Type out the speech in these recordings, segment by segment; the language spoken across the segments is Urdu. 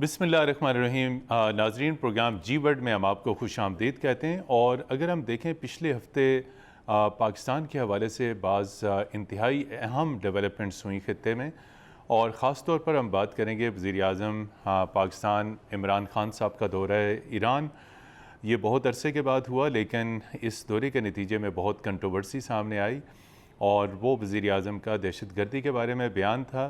بسم اللہ الرحمن الرحیم۔ ناظرین، پروگرام جی ورڈ میں ہم آپ کو خوش آمدید کہتے ہیں، اور اگر ہم دیکھیں پچھلے ہفتے پاکستان کے حوالے سے بعض انتہائی اہم ڈیولپمنٹس ہوئیں خطے میں، اور خاص طور پر ہم بات کریں گے وزیر اعظم پاکستان عمران خان صاحب کا دورہ ایران۔ یہ بہت عرصے کے بعد ہوا، لیکن اس دورے کے نتیجے میں بہت کنٹروورسی سامنے آئی، اور وہ وزیر اعظم کا دہشت گردی کے بارے میں بیان تھا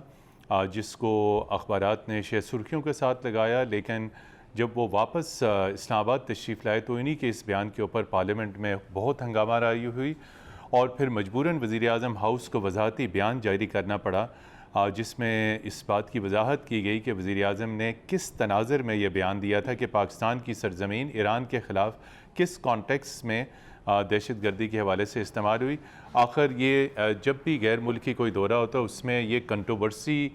جس کو اخبارات نے شہ سرخیوں کے ساتھ لگایا، لیکن جب وہ واپس اسلام آباد تشریف لائے تو انہی کے اس بیان کے اوپر پارلیمنٹ میں بہت ہنگامہ رائی ہوئی، اور پھر مجبوراً وزیر اعظم ہاؤس کو وضاحتی بیان جاری کرنا پڑا جس میں اس بات کی وضاحت کی گئی کہ وزیر اعظم نے کس تناظر میں یہ بیان دیا تھا کہ پاکستان کی سرزمین ایران کے خلاف کس کانٹیکس میں دہشت گردی کے حوالے سے استعمال ہوئی۔ آخر یہ جب بھی غیر ملکی کوئی دورہ ہوتا ہے اس میں یہ کنٹروورسی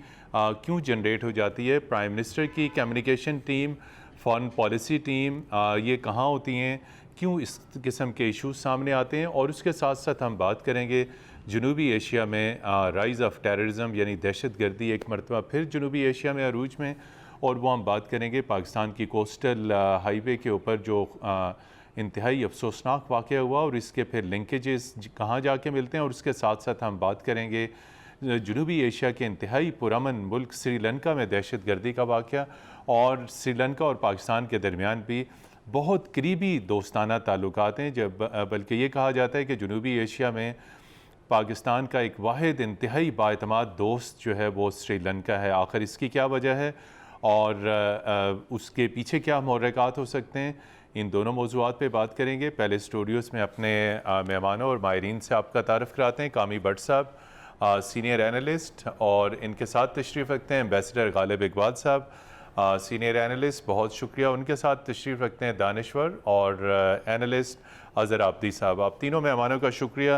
کیوں جنریٹ ہو جاتی ہے؟ پرائم منسٹر کی communication team, foreign policy team یہ کہاں ہوتی ہیں؟ کیوں اس قسم کے ایشوز سامنے آتے ہیں؟ اور اس کے ساتھ ساتھ ہم بات کریں گے جنوبی ایشیا میں رائز آف ٹیررزم، یعنی دہشت گردی ایک مرتبہ پھر جنوبی ایشیا میں عروج میں، اور وہ ہم بات کریں گے پاکستان کی کوسٹل ہائی وے کے اوپر جو انتہائی افسوسناک واقعہ ہوا اور اس کے پھر لنکیجز کہاں جا کے ملتے ہیں، اور اس کے ساتھ ساتھ ہم بات کریں گے جنوبی ایشیا کے انتہائی پرامن ملک سری لنکا میں دہشت گردی کا واقعہ، اور سری لنکا اور پاکستان کے درمیان بھی بہت قریبی دوستانہ تعلقات ہیں، بلکہ یہ کہا جاتا ہے کہ جنوبی ایشیا میں پاکستان کا ایک واحد انتہائی بااعتماد دوست جو ہے وہ سری لنکا ہے۔ آخر اس کی کیا وجہ ہے اور اس کے پیچھے کیا محرکات ہو سکتے ہیں؟ ان دونوں موضوعات پہ بات کریں گے۔ پہلے اسٹوڈیوز میں اپنے مہمانوں اور ماہرین سے آپ کا تعارف کراتے ہیں۔ کامی بٹ صاحب سینئر اینالسٹ، اور ان کے ساتھ تشریف رکھتے ہیں ایمبیسڈر غالب اقبال صاحب سینئر اینالسٹ، بہت شکریہ۔ ان کے ساتھ تشریف رکھتے ہیں دانشور اور اینالسٹ اظہر عابدی صاحب۔ آپ تینوں مہمانوں کا شکریہ۔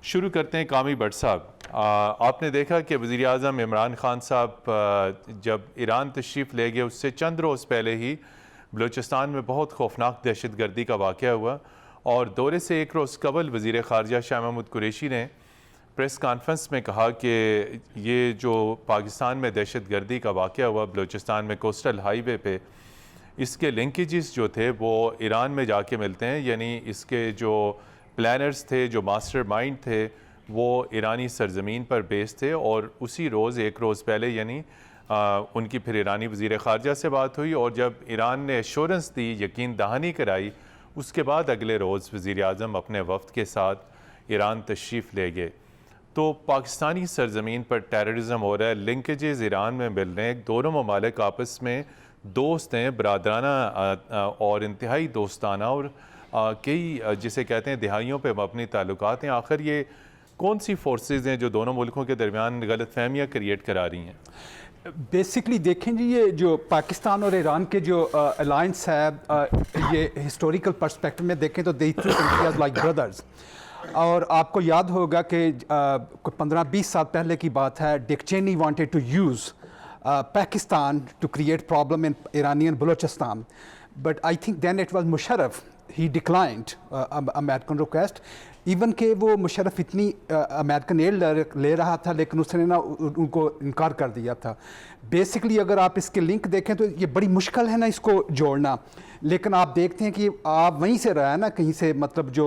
شروع کرتے ہیں کامی بٹ صاحب۔ آپ نے دیکھا کہ وزیر اعظم عمران خان صاحب جب ایران تشریف لے گئے اس سے چند روز پہلے ہی بلوچستان میں بہت خوفناک دہشت گردی کا واقعہ ہوا، اور دورے سے ایک روز قبل وزیر خارجہ شاہ محمود قریشی نے پریس کانفرنس میں کہا کہ یہ جو پاکستان میں دہشت گردی کا واقعہ ہوا بلوچستان میں کوسٹل ہائی وے پہ، اس کے لنکیجز جو تھے وہ ایران میں جا کے ملتے ہیں، یعنی اس کے جو پلانرز تھے، جو ماسٹر مائنڈ تھے، وہ ایرانی سرزمین پر بیس تھے، اور اسی روز ایک روز پہلے یعنی ان کی پھر ایرانی وزیر خارجہ سے بات ہوئی، اور جب ایران نے ایشورنس دی، یقین دہانی کرائی، اس کے بعد اگلے روز وزیر اعظم اپنے وفد کے ساتھ ایران تشریف لے گئے۔ تو پاکستانی سرزمین پر ٹیررزم ہو رہا ہے، لنکیجز ایران میں مل رہے ہیں، دونوں ممالک آپس میں دوست ہیں، برادرانہ اور انتہائی دوستانہ، اور کئی جسے کہتے ہیں دہائیوں پہ مبنی تعلقات ہیں۔ آخر یہ کون سی فورسز ہیں جو دونوں ملکوں کے درمیان غلط فہمیاں کریٹ کرا رہی ہیں؟ بیسکلی دیکھیں جی، یہ جو پاکستان اور ایران کے جو الائنس ہے، یہ ہسٹوریکل پرسپیکٹو میں دیکھیں تو they treat India like brothers۔ اور آپ کو یاد ہوگا کہ 15-20 سال پہلے کی بات ہے، ڈک چینی wanted to use Pakistan to create problem in Iranian Balochistan, but I think then it was Musharraf, he declined American request، even کہ وہ مشرف اتنی امریکن ایڈ لے رہا تھا لیکن اس نے نا ان کو انکار کر دیا تھا۔ بیسکلی اگر آپ اس کے لنک دیکھیں تو یہ بڑی مشکل ہے نا اس کو جوڑنا، لیکن آپ دیکھتے ہیں کہ آپ وہیں سے رہا ہے نا، کہیں سے، مطلب جو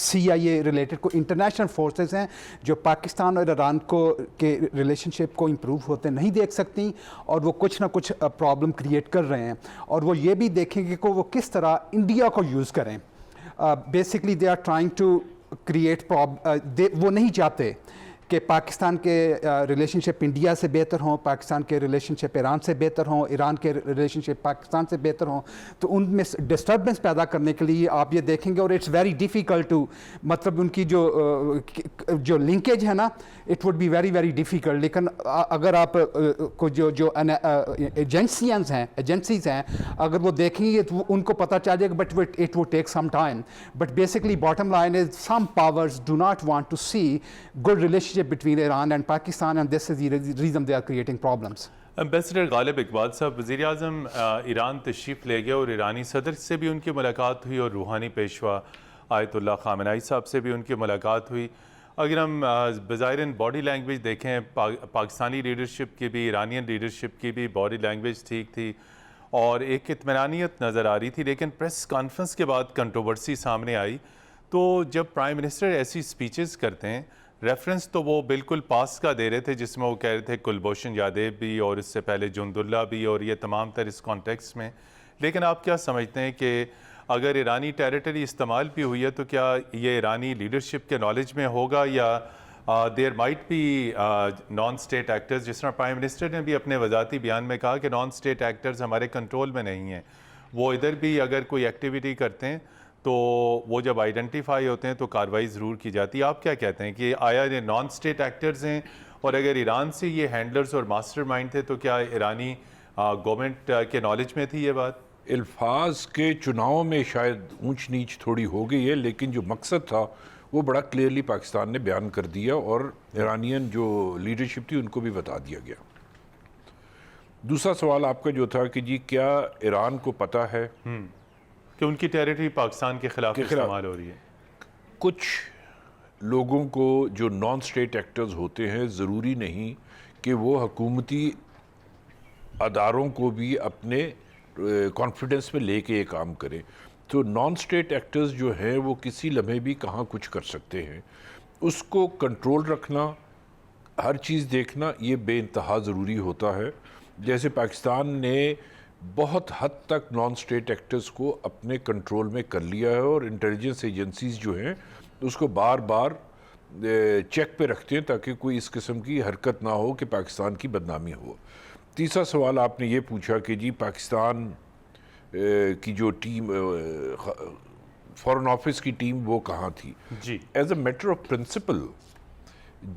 CIA ریلیٹڈ کو انٹرنیشنل فورسز ہیں جو پاکستان اور ایران کو کے ریلیشن شپ کو امپروو ہوتے نہیں دیکھ سکتی، اور وہ کچھ نہ کچھ پرابلم کریٹ کر رہے ہیں، اور وہ یہ بھی دیکھیں گے کہ وہ کس طرح انڈیا کو یوز کریں۔ Basically they are trying to create وہ نہیں چاہتے کہ پاکستان کے ریلیشن شپ انڈیا سے بہتر ہوں، پاکستان کے ریلیشن شپ ایران سے بہتر ہوں، ایران کے ریلیشن شپ پاکستان سے بہتر ہوں، تو ان میں ڈسٹربنس پیدا کرنے کے لیے آپ یہ دیکھیں گے، اور اٹس ویری ڈیفیکلٹ ٹو، مطلب ان کی جو لنکیج ہے نا، it would be very very difficult. لیکن اگر آپ کو جو ایجنسیز ہیں اگر وہ دیکھیں گے تو ان کو پتہ چل جائے گا، but it would take some time. But basically bottom line is some powers do not want to see good relation between Iran and Pakistan, and this is the reason they are creating problems۔ Ambassador Ghalib Iqbal صاحب، وزیر اعظم ایران تشریف لے گئے اور ایرانی صدر سے بھی ان کی ملاقات ہوئی، اور روحانی پیشوا آیت اللہ خامنہئی صاحب سے بھی ان کی ملاقات ہوئی۔ اگر ہم بظاہراً باڈی لینگویج دیکھیں پاکستانی لیڈرشپ کی بھی ایرانین لیڈرشپ کی بھی باڈی لینگویج ٹھیک تھی اور ایک اطمینانیت نظر آ رہی تھی، لیکن پریس کانفرنس کے بعد کنٹروورسی سامنے آئی. تو جب پرائم منسٹر ایسی سپیچز کرتے ہیں، ریفرنس تو وہ بالکل پاس کا دے رہے تھے جس میں وہ کہہ رہے تھے کلبھوشن یادیو بھی اور اس سے پہلے جند اللہ بھی اور یہ تمام تر اس کانٹیکس میں. لیکن آپ کیا سمجھتے ہیں کہ اگر ایرانی ٹیریٹری استعمال بھی ہوئی ہے تو کیا یہ ایرانی لیڈرشپ کے نالج میں ہوگا یا there might be non state actors, جس طرح پرائم منسٹر نے بھی اپنے وزارتی بیان میں کہا کہ نان اسٹیٹ ایکٹرز ہمارے کنٹرول میں نہیں ہیں، وہ ادھر بھی اگر کوئی ایکٹیویٹی کرتے ہیں تو وہ جب آئیڈینٹیفائی ہوتے ہیں تو کارروائی ضرور کی جاتی ہے. آپ کیا کہتے ہیں کہ آیا یہ نان اسٹیٹ ایکٹرز ہیں، اور اگر ایران سے یہ ہینڈلرز اور ماسٹر مائنڈ تھے تو کیا ایرانی گورنمنٹ کے نالج میں تھی یہ بات؟ الفاظ کے چناؤ میں شاید اونچ نیچ تھوڑی ہو گئی ہے، لیکن جو مقصد تھا وہ بڑا کلیئرلی پاکستان نے بیان کر دیا اور ایرانین جو لیڈرشپ تھی ان کو بھی بتا دیا گیا. دوسرا سوال آپ کا جو تھا کہ جی کیا ایران کو پتہ ہے کہ ان کی ٹیریٹری پاکستان کے خلاف استعمال ہو رہی ہے؟ کچھ لوگوں کو جو نان اسٹیٹ ایکٹرز ہوتے ہیں ضروری نہیں کہ وہ حکومتی اداروں کو بھی اپنے کانفیڈنس میں لے کے یہ کام کرے. تو نان اسٹیٹ ایکٹرز جو ہیں وہ کسی لمحے بھی کہاں کچھ کر سکتے ہیں، اس کو کنٹرول رکھنا، ہر چیز دیکھنا یہ بے انتہا ضروری ہوتا ہے. جیسے پاکستان نے بہت حد تک نان اسٹیٹ ایکٹرز کو اپنے کنٹرول میں کر لیا ہے اور انٹیلیجنس ایجنسیز جو ہیں اس کو بار بار چیک پہ رکھتے ہیں تاکہ کوئی اس قسم کی حرکت نہ ہو کہ پاکستان کی بدنامی ہو. تیسرا سوال آپ نے یہ پوچھا کہ جی پاکستان کی جو ٹیم فارن آفس کی ٹیم وہ کہاں تھی. جی as a matter of principle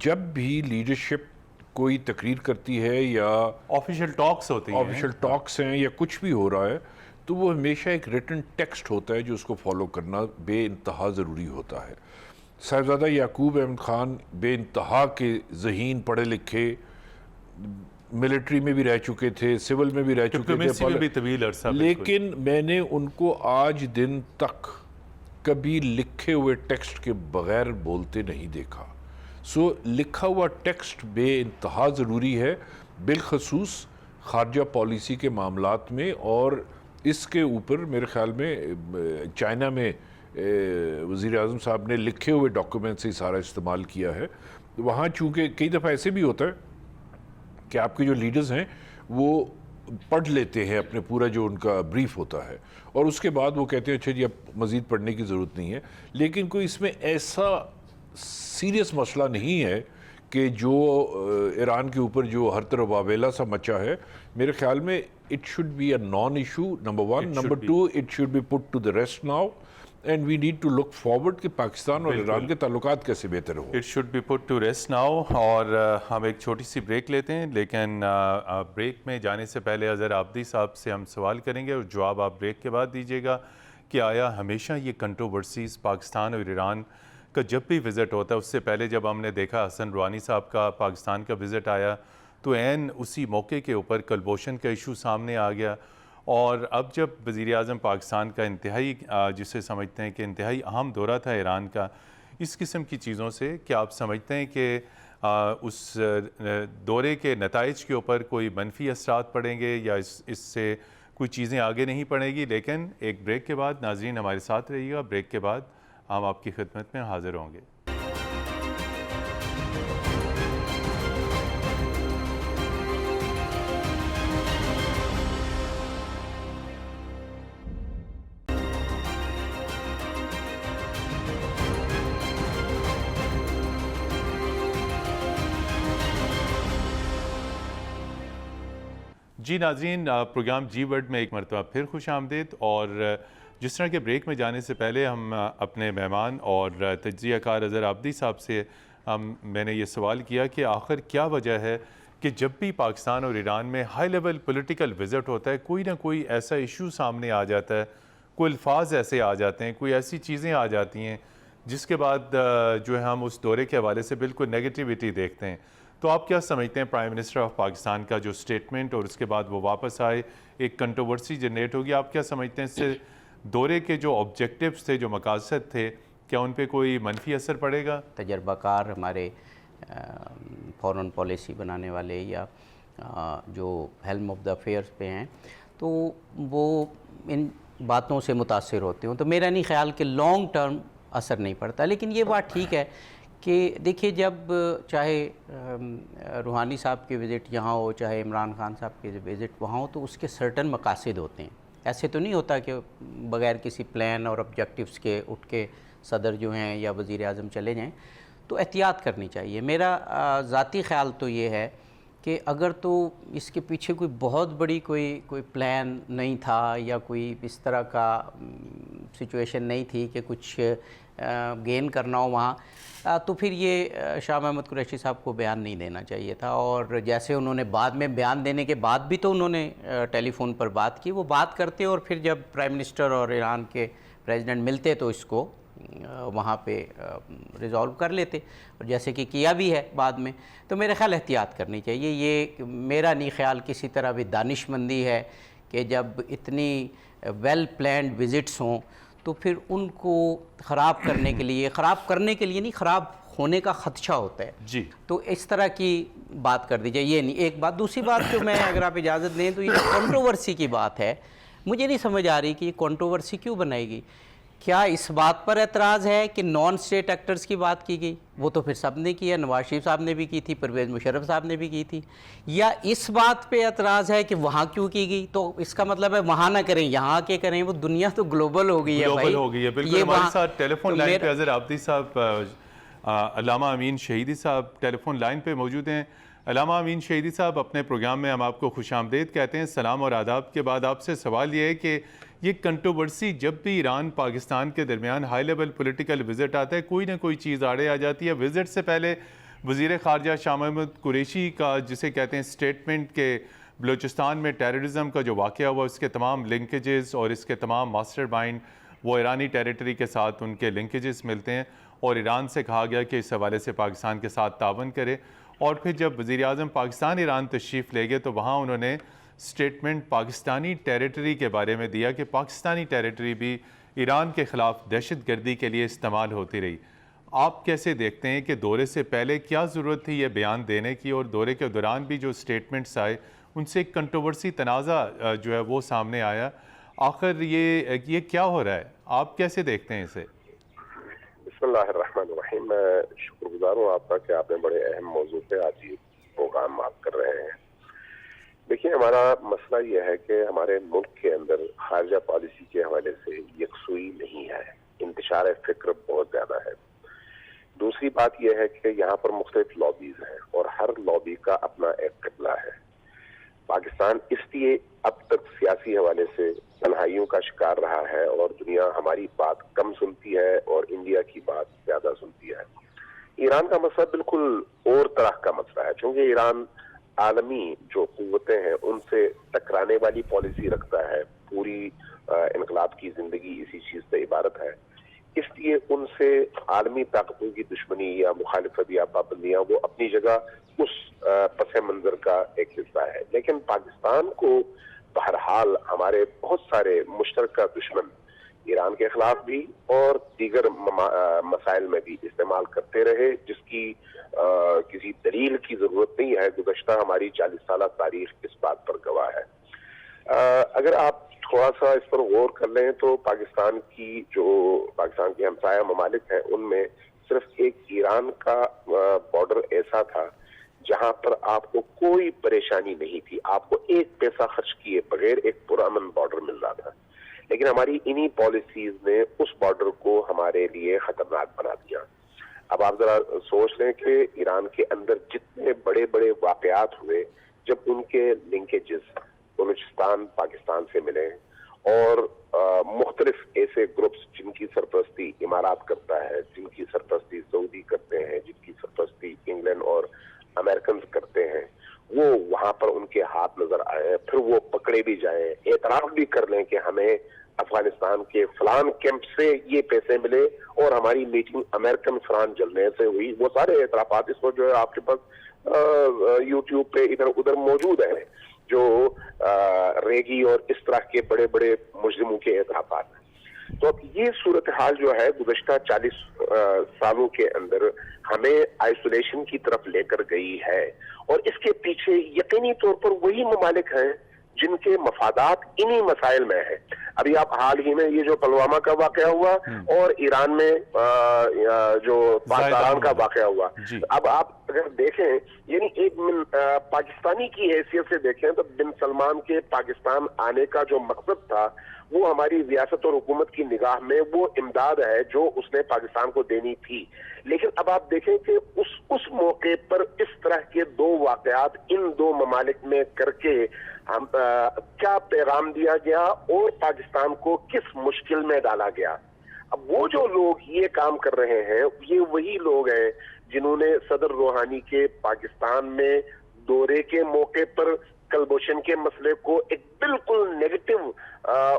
جب بھی لیڈرشپ کوئی تقریر کرتی ہے یا آفیشیل ٹاکس ہوتی ہیں، آفیشیل ٹاکس ہیں یا کچھ بھی ہو رہا ہے تو وہ ہمیشہ ایک ریٹن ٹیکسٹ ہوتا ہے جو اس کو فالو کرنا بے انتہا ضروری ہوتا ہے. صاحبزادہ یعقوب احمد خان بے انتہا کے ذہین پڑھے لکھے، ملٹری میں بھی رہ چکے تھے، سول میں بھی رہ چکے ڈپلومیسی میں بھی تھے، طویل عرصہ، لیکن میں نے ان کو آج دن تک کبھی لکھے ہوئے ٹیکسٹ کے بغیر بولتے نہیں دیکھا. سو لکھا ہوا ٹیکسٹ بے انتہا ضروری ہے، بالخصوص خارجہ پالیسی کے معاملات میں. اور اس کے اوپر میرے خیال میں چائنا میں وزیر اعظم صاحب نے لکھے ہوئے ڈاکومنٹ سے سارا استعمال کیا ہے. وہاں چونکہ کئی دفعہ ایسے بھی ہوتا ہے کہ آپ کے جو لیڈرز ہیں وہ پڑھ لیتے ہیں اپنے پورا جو ان کا بریف ہوتا ہے اور اس کے بعد وہ کہتے ہیں اچھا جی اب مزید پڑھنے کی ضرورت نہیں ہے. لیکن کوئی اس میں ایسا سیریس مسئلہ نہیں ہے کہ جو ایران کے اوپر جو ہر طرف واویلا سا مچا ہے. میرے خیال میں it should be a non-issue, number one. Number two, it should be put to the rest now. And we need to look forward کہ پاکستان اور ایران کے تعلقات کیسے بہتر ہو. It should be put to rest now. اور ہم ایک چھوٹی سی بریک لیتے ہیں، لیکن بریک میں جانے سے پہلے اظہر عابدی صاحب سے ہم سوال کریں گے اور جواب آپ بریک کے بعد دیجیے گا کہ آیا ہمیشہ یہ کنٹروورسیز پاکستان اور ایران کا جب بھی وزٹ ہوتا ہے، اس سے پہلے جب ہم نے دیکھا حسن روحانی صاحب کا پاکستان کا وزٹ آیا تو عین اسی موقع کے اوپر کلبھوشن کا ایشو سامنے آ گیا، اور اب جب وزیر اعظم پاکستان کا انتہائی جسے سمجھتے ہیں کہ انتہائی اہم دورہ تھا ایران کا، اس قسم کی چیزوں سے کیا آپ سمجھتے ہیں کہ اس دورے کے نتائج کے اوپر کوئی منفی اثرات پڑیں گے یا اس سے کوئی چیزیں آگے نہیں پڑیں گی؟ لیکن ایک بریک کے بعد ناظرین ہمارے ساتھ رہیے گا، بریک کے بعد ہم آپ کی خدمت میں حاضر ہوں گے. جی ناظرین، پروگرام جی ورڈ میں ایک مرتبہ پھر خوش آمدید. اور جس طرح کے بریک میں جانے سے پہلے ہم اپنے مہمان اور تجزیہ کار اظہر عابدی صاحب سے میں نے یہ سوال کیا کہ آخر کیا وجہ ہے کہ جب بھی پاکستان اور ایران میں ہائی لیول پولیٹیکل وزٹ ہوتا ہے کوئی نہ کوئی ایسا ایشو سامنے آ جاتا ہے، کوئی الفاظ ایسے آ جاتے ہیں، کوئی ایسی چیزیں آ جاتی ہیں جس کے بعد جو ہے ہم اس دورے کے حوالے سے بالکل نیگیٹیوٹی دیکھتے ہیں. تو آپ کیا سمجھتے ہیں پرائم منسٹر آف پاکستان کا جو سٹیٹمنٹ اور اس کے بعد وہ واپس آئے، ایک کنٹروورسی جنریٹ ہوگی، آپ کیا سمجھتے ہیں اس سے دورے کے جو آبجیکٹیوز تھے، جو مقاصد تھے، کیا ان پہ کوئی منفی اثر پڑے گا؟ تجربہ کار ہمارے فورن پالیسی بنانے والے یا جو ہیلم آف دا افیئرس پہ ہیں تو وہ ان باتوں سے متاثر ہوتے ہوں، تو میرا نہیں خیال کہ لانگ ٹرم اثر نہیں پڑتا. لیکن یہ بات ٹھیک ہے کہ دیکھیے جب چاہے روحانی صاحب کی وزٹ یہاں ہو، چاہے عمران خان صاحب کی وزٹ وہاں ہو، تو اس کے سرٹن مقاصد ہوتے ہیں. ایسے تو نہیں ہوتا کہ بغیر کسی پلان اور آبجیکٹیوز کے اٹھ کے صدر جو ہیں یا وزیر اعظم چلے جائیں. تو احتیاط کرنی چاہیے. میرا ذاتی خیال تو یہ ہے کہ اگر تو اس کے پیچھے کوئی بہت بڑی کوئی پلان نہیں تھا یا کوئی اس طرح کا سچویشن نہیں تھی کہ کچھ گین کرنا ہو وہاں، تو پھر یہ شاہ محمود قریشی صاحب کو بیان نہیں دینا چاہیے تھا. اور جیسے انہوں نے بعد میں بیان دینے کے بعد بھی تو انہوں نے ٹیلی فون پر بات کی، وہ بات کرتے اور پھر جب پرائم منسٹر اور ایران کے پریزیڈنٹ ملتے تو اس کو وہاں پہ ریزالو کر لیتے، اور جیسے کہ کیا بھی ہے بعد میں. تو میرے خیال احتیاط کرنی چاہیے. یہ میرا نہیں خیال کسی طرح بھی دانش مندی ہے کہ جب اتنی ویل پلانڈ وزٹس ہوں تو پھر ان کو خراب کرنے کے لیے نہیں، خراب ہونے کا خدشہ ہوتا ہے. جی تو اس طرح کی بات کر دیجیے. یہ نہیں ایک بات. دوسری بات جو میں اگر آپ اجازت دیں تو یہ کنٹروورسی کی بات ہے. مجھے نہیں سمجھ آ رہی کہ یہ کنٹروورسی کیوں بنائے گی. کیا اس بات پر اعتراض ہے کہ نان اسٹیٹ ایکٹرز کی بات کی گئی؟ وہ تو پھر سب نے کی ہے. نواز شریف صاحب نے بھی کی تھی، پرویز مشرف صاحب نے بھی کی تھی. یا اس بات پہ اعتراض ہے کہ وہاں کیوں کی گئی؟ تو اس کا مطلب ہے وہاں نہ کریں یہاں کے کریں. وہ دنیا تو گلوبل ہو گئی ہے بھائی. گلوبل ہو گئی ہے بالکل. ہمارے ساتھ ٹیلی فون لائن پہ اظہر عابدی صاحب، علامہ امین شہیدی صاحب ٹیلی فون لائن پہ موجود ہیں. علامہ امین شہیدی صاحب، اپنے پروگرام میں ہم آپ کو خوش آمدید کہتے ہیں. سلام اور آداب کے بعد آپ سے سوال یہ ہے کہ یہ کنٹروورسی جب بھی ایران پاکستان کے درمیان ہائی لیول پولیٹیکل وزٹ آتا ہے، کوئی نہ کوئی چیز آڑے آ جاتی ہے. وزٹ سے پہلے وزیر خارجہ شاہ محمود قریشی کا جسے کہتے ہیں سٹیٹمنٹ کہ بلوچستان میں ٹیررزم کا جو واقعہ ہوا اس کے تمام لنکیجز اور اس کے تمام ماسٹر مائنڈ وہ ایرانی ٹیریٹری کے ساتھ ان کے لنکیجز ملتے ہیں، اور ایران سے کہا گیا کہ اس حوالے سے پاکستان کے ساتھ تعاون کرے. اور پھر جب وزیر اعظم پاکستان ایران تشریف لے گئے تو وہاں انہوں نے سٹیٹمنٹ پاکستانی ٹیریٹری کے بارے میں دیا کہ پاکستانی ٹیریٹری بھی ایران کے خلاف دہشت گردی کے لیے استعمال ہوتی رہی. آپ کیسے دیکھتے ہیں کہ دورے سے پہلے کیا ضرورت تھی یہ بیان دینے کی، اور دورے کے دوران بھی جو سٹیٹمنٹس آئے ان سے ایک کنٹروورسی تنازع جو ہے وہ سامنے آیا؟ آخر یہ کیا ہو رہا ہے؟ آپ کیسے دیکھتے ہیں اسے؟ بسم اللہ الرحمن الرحیم. میں شکر گزار ہوں آپ کا کہ آپ نے بڑے اہم موضوع پہ آج یہ پروگرام آپ کر رہے ہیں. دیکھیے، ہمارا مسئلہ یہ ہے کہ ہمارے ملک کے اندر خارجہ پالیسی کے حوالے سے یکسوئی نہیں ہے، انتشار فکر بہت زیادہ ہے. دوسری بات یہ ہے کہ یہاں پر مختلف لابیز ہیں اور ہر لابی کا اپنا ایک قبلہ ہے. پاکستان اس لیے اب تک سیاسی حوالے سے تنہائیوں کا شکار رہا ہے اور دنیا ہماری بات کم سنتی ہے اور انڈیا کی بات زیادہ سنتی ہے. ایران کا مسئلہ بالکل اور طرح کا مسئلہ ہے، چونکہ ایران عالمی جو قوتیں ہیں ان سے ٹکرانے والی پالیسی رکھتا ہے. پوری انقلاب کی زندگی اسی چیز سے عبارت ہے. اس لیے ان سے عالمی طاقتوں کی دشمنی یا مخالفت یا پابندیاں وہ اپنی جگہ اس پس منظر کا ایک حصہ ہے. لیکن پاکستان کو بہرحال ہمارے بہت سارے مشترکہ دشمن ایران کے خلاف بھی اور دیگر مسائل میں بھی استعمال کرتے رہے، جس کی کسی دلیل کی ضرورت نہیں ہے. گزشتہ ہماری 40 سالہ تاریخ اس بات پر گواہ ہے. اگر آپ تھوڑا سا اس پر غور کر لیں تو پاکستان کے ہمسایہ ممالک ہیں ان میں صرف ایک ایران کا بارڈر ایسا تھا جہاں پر آپ کو کوئی پریشانی نہیں تھی، آپ کو ایک پیسہ خرچ کیے بغیر ایک پرامن بارڈر مل رہا تھا. لیکن ہماری انہی پالیسیز نے اس بارڈر کو ہمارے لیے خطرناک بنا دیا. اب آپ ذرا سوچ لیں کہ ایران کے اندر جتنے بڑے بڑے واقعات ہوئے جب ان کے لنکیجز بلوچستان پاکستان سے ملے اور مختلف ایسے گروپس جن کی سرپرستی امارات کرتا ہے، جن کی سرپرستی سعودی کرتے ہیں، جن کی سرپرستی انگلینڈ اور امریکنز کرتے ہیں، وہ وہاں پر ان کے ہاتھ نظر آئے، پھر وہ پکڑے بھی جائیں، اعتراف بھی کر لیں کہ ہمیں افغانستان کے فلان کیمپ سے یہ پیسے ملے اور ہماری میٹنگ امریکن فران جلنے سے ہوئی. وہ سارے اعترافات اس وقت جو ہے آپ کے پاس یوٹیوب پہ ادھر ادھر موجود ہیں، جو ریگی اور اس طرح کے بڑے بڑے مجرموں کے اعترافات ہیں. تو اب یہ صورتحال جو ہے گزشتہ 40 سالوں کے اندر ہمیں آئسولیشن کی طرف لے کر گئی ہے، اور اس کے پیچھے یقینی طور پر وہی ممالک ہیں جن کے مفادات انہی مسائل میں ہیں۔ ابھی آپ حال ہی میں یہ جو پلوامہ کا واقعہ ہوا اور ایران میں جو بازاران کا واقعہ ہوا، اب آپ اگر دیکھیں یعنی ایک پاکستانی کی حیثیت سے دیکھیں تو بن سلمان کے پاکستان آنے کا جو مقصد تھا وہ ہماری ریاست اور حکومت کی نگاہ میں وہ امداد ہے جو اس نے پاکستان کو دینی تھی، لیکن اب آپ دیکھیں کہ اس موقع پر اس طرح کے دو واقعات ان دو ممالک میں کر کے ہم کیا پیغام دیا گیا اور پاکستان کو کس مشکل میں ڈالا گیا۔ اب وہ جو لوگ یہ کام کر رہے ہیں یہ وہی لوگ ہیں جنہوں نے صدر روحانی کے پاکستان میں دورے کے موقع پر کلبوشن کے مسئلے کو ایک بالکل نیگیٹو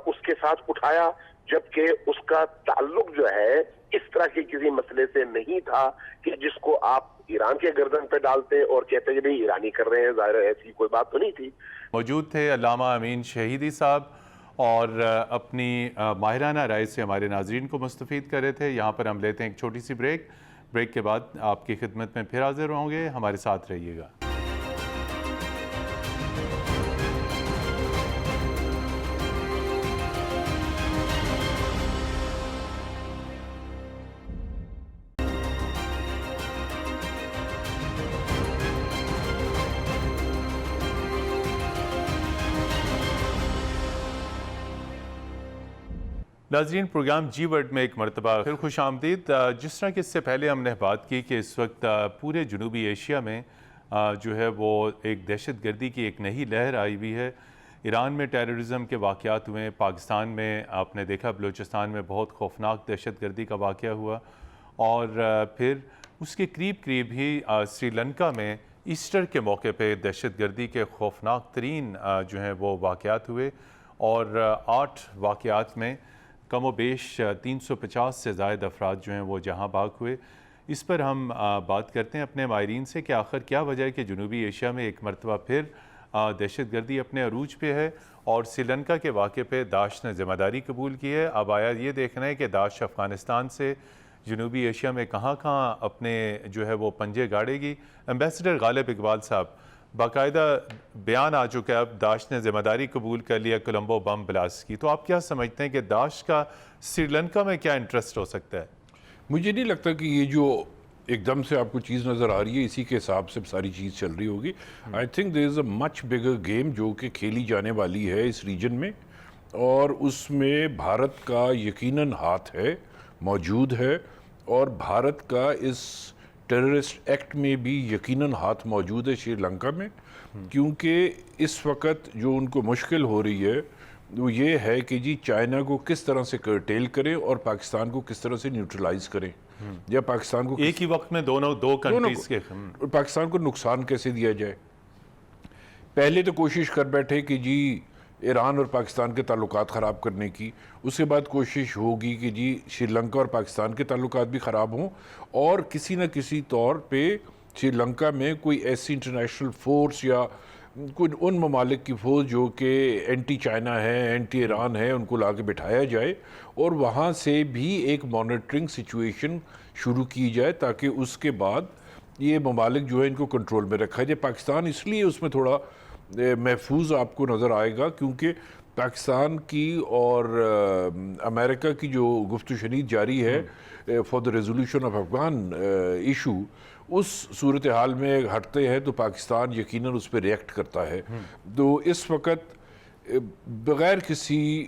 اس کے ساتھ اٹھایا، جبکہ اس کا تعلق جو ہے اس طرح کے کسی مسئلے سے نہیں تھا کہ جس کو آپ ایران کے گردن پہ ڈالتے اور کہتے کہ بھئی ایرانی کر رہے ہیں، ظاہر ہے ایسی کوئی بات تو نہیں تھی۔ موجود تھے علامہ امین شہیدی صاحب اور اپنی ماہرانہ رائے سے ہمارے ناظرین کو مستفید کر رہے تھے۔ یہاں پر ہم لیتے ہیں ایک چھوٹی سی بریک کے بعد آپ کی خدمت میں پھر حاضر ہوں گے، ہمارے ساتھ رہیے گا۔ ناظرین، پروگرام جی ورڈ میں ایک مرتبہ پھر خوش آمدید۔ جس طرح کہ اس سے پہلے ہم نے بات کی کہ اس وقت پورے جنوبی ایشیا میں جو ہے وہ ایک دہشت گردی کی ایک نئی لہر آئی ہوئی ہے۔ ایران میں ٹیررزم کے واقعات ہوئے، پاکستان میں آپ نے دیکھا بلوچستان میں بہت خوفناک دہشت گردی کا واقعہ ہوا، اور پھر اس کے قریب ہی سری لنکا میں ایسٹر کے موقع پہ دہشت گردی کے خوفناک ترین جو ہیں وہ واقعات ہوئے، اور 8 واقعات میں کم و بیش 350 سے زائد افراد جو ہیں وہ جہاں بھاگ ہوئے۔ اس پر ہم بات کرتے ہیں اپنے ماہرین سے کہ آخر کیا وجہ ہے کہ جنوبی ایشیا میں ایک مرتبہ پھر دہشت گردی اپنے عروج پہ ہے، اور سری لنکا کے واقعے پہ داعش نے ذمہ داری قبول کی ہے۔ اب آیا یہ دیکھنا ہے کہ داعش افغانستان سے جنوبی ایشیا میں کہاں اپنے جو ہے وہ پنجے گاڑے گی۔ ایمبیسڈر غالب اقبال صاحب، باقاعدہ بیان آ چکا ہے اب داعش نے ذمہ داری قبول کر لیا کولمبو بم بلاسٹ کی، تو آپ کیا سمجھتے ہیں کہ داعش کا سری لنکا میں کیا انٹرسٹ ہو سکتا ہے؟ مجھے نہیں لگتا کہ یہ جو ایک دم سے آپ کو چیز نظر آ رہی ہے اسی کے حساب سے ساری چیز چل رہی ہوگی۔ I think there is a much bigger game جو کہ کھیلی جانے والی ہے اس ریجن میں، اور اس میں بھارت کا یقیناً ہاتھ ہے، موجود ہے، اور بھارت کا اس ٹیررسٹ ایکٹ میں بھی یقیناً ہاتھ موجود ہے شری لنکا میں، کیونکہ اس وقت جو ان کو مشکل ہو رہی ہے وہ یہ ہے کہ جی چائنا کو کس طرح سے کرٹیل کریں اور پاکستان کو کس طرح سے نیوٹرلائز کریں، یا پاکستان کو ایک ہی وقت میں دو کنٹریز کے پاکستان کو نقصان کیسے دیا جائے۔ پہلے تو کوشش کر بیٹھے کہ جی ایران اور پاکستان کے تعلقات خراب کرنے کی، اس کے بعد کوشش ہوگی کہ جی سری لنکا اور پاکستان کے تعلقات بھی خراب ہوں، اور کسی نہ کسی طور پہ سری لنکا میں کوئی ایسی انٹرنیشنل فورس یا کوئی ان ممالک کی فورس جو کہ اینٹی چائنا ہے، اینٹی ایران ہے، ان کو لا کے بٹھایا جائے، اور وہاں سے بھی ایک مانیٹرنگ سچویشن شروع کی جائے تاکہ اس کے بعد یہ ممالک جو ہے ان کو کنٹرول میں رکھا جائے۔ پاکستان اس لیے اس میں تھوڑا محفوظ آپ کو نظر آئے گا کیونکہ پاکستان کی اور امریکہ کی جو گفت و شنید جاری ہے for the resolution of Afghan issue, اس صورتحال میں ہٹتے ہیں تو پاکستان یقیناً اس پہ ریئیکٹ کرتا ہے۔ تو اس وقت بغیر کسی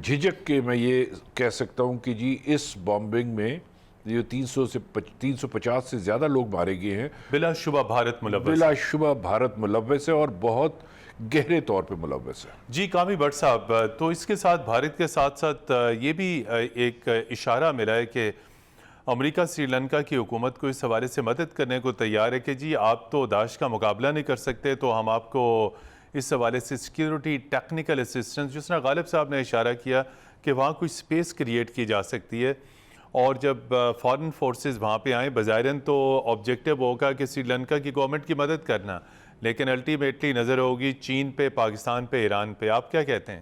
جھجک کے میں یہ کہہ سکتا ہوں کہ جی اس بامبنگ میں جو 350 سے زیادہ لوگ مارے گئے ہیں، بلا شبہ بھارت ملوث ہے، بلا شبہ بھارت ملوث ہے، اور بہت گہرے طور پہ ملوث ہے۔ جی کامی بٹ صاحب، تو اس کے ساتھ بھارت کے ساتھ ساتھ یہ بھی ایک اشارہ ملا ہے کہ امریکہ سری لنکا کی حکومت کو اس حوالے سے مدد کرنے کو تیار ہے کہ جی آپ تو داعش کا مقابلہ نہیں کر سکتے تو ہم آپ کو اس حوالے سے سیکیورٹی ٹیکنیکل اسسٹنس، جس طرح غالب صاحب نے اشارہ کیا کہ وہاں کوئی سپیس کریٹ کی جا سکتی ہے، اور جب فارن فورسز وہاں پہ آئیں بظاہراً تو آبجیکٹیو ہوگا کہ سری لنکا کی گورنمنٹ کی مدد کرنا، لیکن الٹیمیٹلی نظر ہوگی چین پہ، پاکستان پہ، ایران پہ۔ آپ کیا کہتے ہیں؟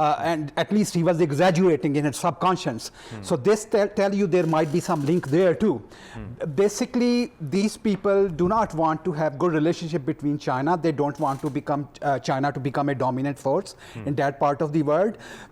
and at least he was exaggerating in his subconscious. So this tell you there might be some link there too. Basically, these people do not want to have good relationship between China. They don't want to become China to become a dominant force in that part of the world.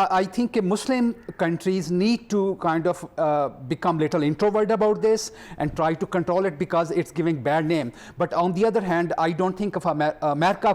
I think Muslim countries need to kind of become little introvert about this and try to control it because it's giving bad name. But on the other hand, I don't think of America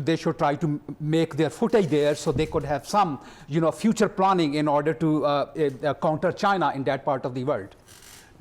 they should try to make their footage there so they could have some future planning in order to counter China in that part of the world.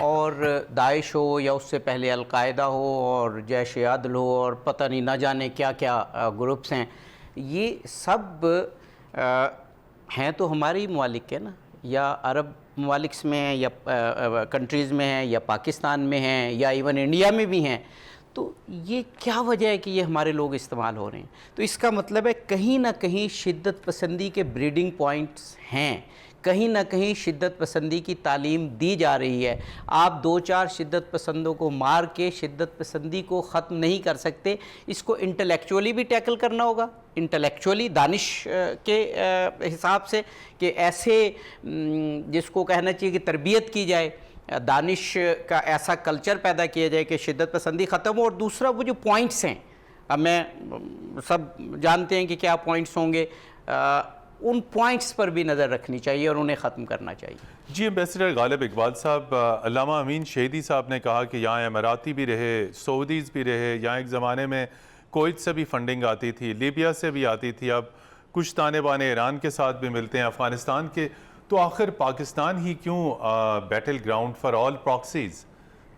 اور داعش ہو یا اس سے پہلے القاعدہ ہو اور جیش عدل ہو اور پتہ نہیں نہ جانے کیا کیا گروپس ہیں، یہ سب ہیں تو ہماری ممالک کے نا، یا عرب ممالک میں ہیں یا کنٹریز میں ہیں یا پاکستان میں ہیں یا ایون انڈیا میں بھی ہیں. تو یہ کیا وجہ ہے کہ یہ ہمارے لوگ استعمال ہو رہے ہیں؟ تو اس کا مطلب ہے کہیں نہ کہیں شدت پسندی کے بریڈنگ پوائنٹس ہیں، کہیں نہ کہیں شدت پسندی کی تعلیم دی جا رہی ہے. آپ 2-4 شدت پسندوں کو مار کے شدت پسندی کو ختم نہیں کر سکتے. اس کو انٹلیکچولی بھی ٹیکل کرنا ہوگا، انٹلیکچولی دانش کے حساب سے، کہ ایسے جس کو کہنا چاہیے کہ تربیت کی جائے، دانش کا ایسا کلچر پیدا کیا جائے کہ شدت پسندی ختم ہو. اور دوسرا وہ جو پوائنٹس ہیں، اب میں سب جانتے ہیں کہ کیا پوائنٹس ہوں گے، ان پوائنٹس پر بھی نظر رکھنی چاہیے اور انہیں ختم کرنا چاہیے. جی ایمبیسڈر غالب اقبال صاحب، علامہ امین شہیدی صاحب نے کہا کہ یہاں اماراتی بھی رہے، سعودیز بھی رہے، یہاں ایک زمانے میں کویت سے بھی فنڈنگ آتی تھی، لیبیا سے بھی آتی تھی، اب کچھ تانے بانے ایران کے ساتھ بھی ملتے ہیں، افغانستان کے. تو آخر پاکستان ہی کیوں battle ground for all proxies?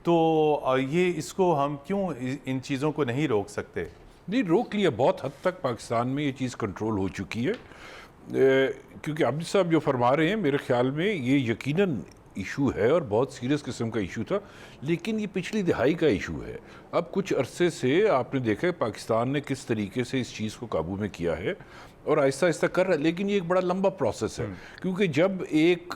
تو یہ اس کو ہم کیوں ان چیزوں کو نہیں روک سکتے؟ نہیں، روک لیا. بہت حد تک پاکستان میں یہ چیز کنٹرول ہو چکی ہے، کیونکہ عبد صاحب جو فرما رہے ہیں میرے خیال میں یہ یقیناً ایشو ہے اور بہت سیریس قسم کا ایشو تھا، لیکن یہ پچھلی دہائی کا ایشو ہے. اب کچھ عرصے سے آپ نے دیکھا ہے پاکستان نے کس طریقے سے اس چیز کو قابو میں کیا ہے اور آہستہ آہستہ کر رہا ہے، لیکن یہ ایک بڑا لمبا پروسیس ہے. کیونکہ جب ایک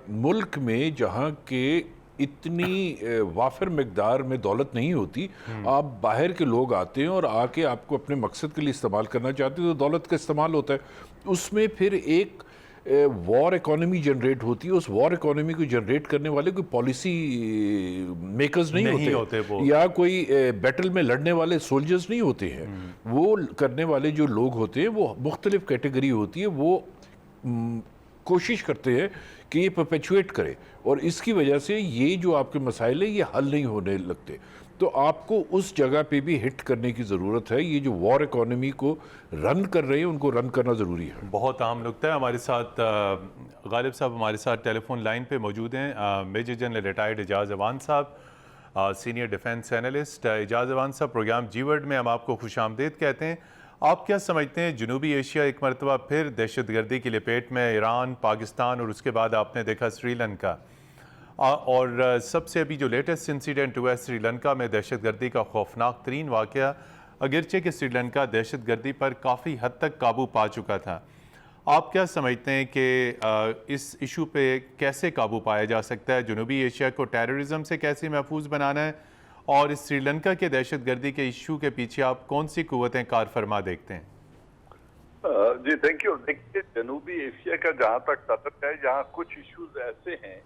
ملک میں جہاں کے اتنی وافر مقدار میں دولت نہیں ہوتی، آپ باہر کے لوگ آتے ہیں اور آ کے آپ کو اپنے مقصد کے لیے استعمال کرنا چاہتے ہیں، تو دولت کا استعمال ہوتا ہے. اس میں پھر ایک وار اکانومی جنریٹ ہوتی ہے. اس وار اکانومی کو جنریٹ کرنے والے کوئی پالیسی میکرز نہیں ہوتے یا کوئی بیٹل میں لڑنے والے سولجرز نہیں ہوتے ہیں. وہ کرنے والے جو لوگ ہوتے ہیں وہ مختلف کیٹیگری ہوتی ہے، وہ کوشش کرتے ہیں کہ یہ پرپیچویٹ کرے، اور اس کی وجہ سے یہ جو آپ کے مسائل ہیں یہ حل نہیں ہونے لگتے. تو آپ کو اس جگہ پہ بھی ہٹ کرنے کی ضرورت ہے. یہ جو وار اکانومی کو رن کر رہے ہیں ان کو رن کرنا ضروری ہے. بہت اہم نکتہ ہے. ہمارے ساتھ غالب صاحب ہمارے ساتھ ٹیلی فون لائن پہ موجود ہیں. میجر جنرل ریٹائرڈ اعجاز اوان صاحب، سینئر ڈیفنس اینالسٹ. اعجاز اوان صاحب، پروگرام جی ورڈ میں ہم آپ کو خوش آمدید کہتے ہیں. آپ کیا سمجھتے ہیں جنوبی ایشیا ایک مرتبہ پھر دہشت گردی کی لپیٹ میں، ایران، پاکستان اور اس کے بعد آپ نے دیکھا سری لنکا، اور سب سے ابھی جو لیٹسٹ انسیڈنٹ ہوا ہے سری لنکا میں دہشت گردی کا خوفناک ترین واقعہ، اگرچہ کہ سری لنکا دہشت گردی پر کافی حد تک قابو پا چکا تھا. آپ کیا سمجھتے ہیں کہ اس ایشو پہ کیسے قابو پایا جا سکتا ہے؟ جنوبی ایشیا کو ٹیررزم سے کیسے محفوظ بنانا ہے، اور اس سری لنکا کے دہشت گردی کے ایشو کے پیچھے آپ کون سی قوتیں کار فرما دیکھتے ہیں؟ جی تھینک یو. دیکھیے، جنوبی ایشیا کا جہاں تک تعلق ہے، یہاں کچھ ایشوز ایسے ہیں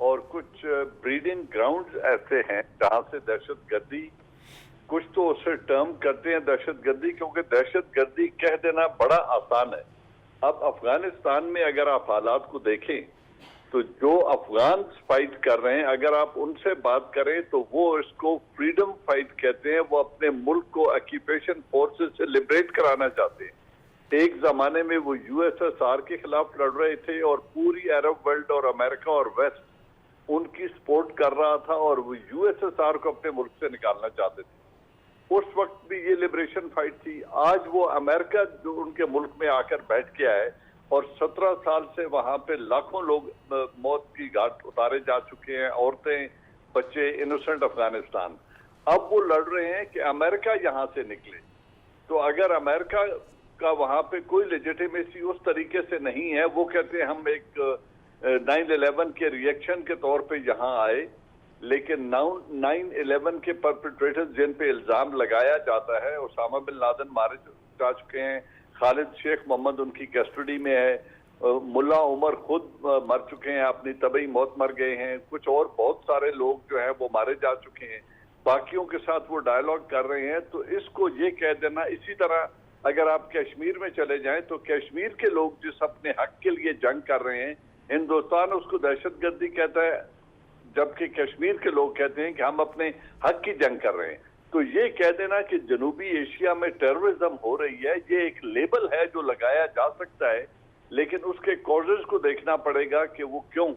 اور کچھ بریڈنگ گراؤنڈز ایسے ہیں جہاں سے دہشت گردی، کچھ تو اسے ٹرم کرتے ہیں دہشت گردی، کیونکہ دہشت گردی کہہ دینا بڑا آسان ہے. اب افغانستان میں اگر آپ حالات کو دیکھیں تو جو افغان فائٹ کر رہے ہیں، اگر آپ ان سے بات کریں تو وہ اس کو فریڈم فائٹ کہتے ہیں. وہ اپنے ملک کو آکیوپیشن فورسز سے لبریٹ کرانا چاہتے ہیں. ایک زمانے میں وہ یو ایس ایس آر کے خلاف لڑ رہے تھے اور پوری عرب ورلڈ اور امریکہ اور ویسٹ ان کی سپورٹ کر رہا تھا، اور وہ یو ایس ایس آر کو اپنے ملک سے نکالنا چاہتے تھے. اس وقت بھی یہ لبریشن فائٹ تھی. آج وہ امریکہ جو ان کے ملک میں آ کر بیٹھ کے آئے، اور 17 سال سے وہاں پہ لاکھوں لوگ موت کی گھاٹ اتارے جا چکے ہیں، عورتیں، بچے، انوسنٹ افغانستان. اب وہ لڑ رہے ہیں کہ امریکہ یہاں سے نکلے. تو اگر امریکہ کا وہاں پہ کوئی لیجیٹیمیسی اس طریقے سے نہیں ہے، وہ کہتے ہیں ہم ایک 9/11 کے ریئیکشن کے طور پہ یہاں آئے، لیکن 9/11 کے پرپیٹریٹرز جن پہ الزام لگایا جاتا ہے، اسامہ بن لادن مارے جا چکے ہیں، خالد شیخ محمد ان کی کسٹڈی میں ہے، ملا عمر خود مر چکے ہیں، اپنی طبعی موت مر گئے ہیں، کچھ اور بہت سارے لوگ جو ہیں وہ مارے جا چکے ہیں، باقیوں کے ساتھ وہ ڈائیلاگ کر رہے ہیں. تو اس کو یہ کہہ دینا. اسی طرح اگر آپ کشمیر میں چلے جائیں تو کشمیر کے لوگ جس اپنے حق کے لیے جنگ کر رہے ہیں، ہندوستان اس کو دہشت گردی کہتا ہے، جبکہ کشمیر کے لوگ کہتے ہیں کہ ہم اپنے حق کی جنگ کر رہے ہیں. تو یہ کہہ دینا کہ جنوبی ایشیا میں ٹیررزم ہو رہی ہے، یہ ایک لیبل ہے جو لگایا جا سکتا ہے، لیکن اس کے کازز کو دیکھنا پڑے گا کہ وہ کیوں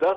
10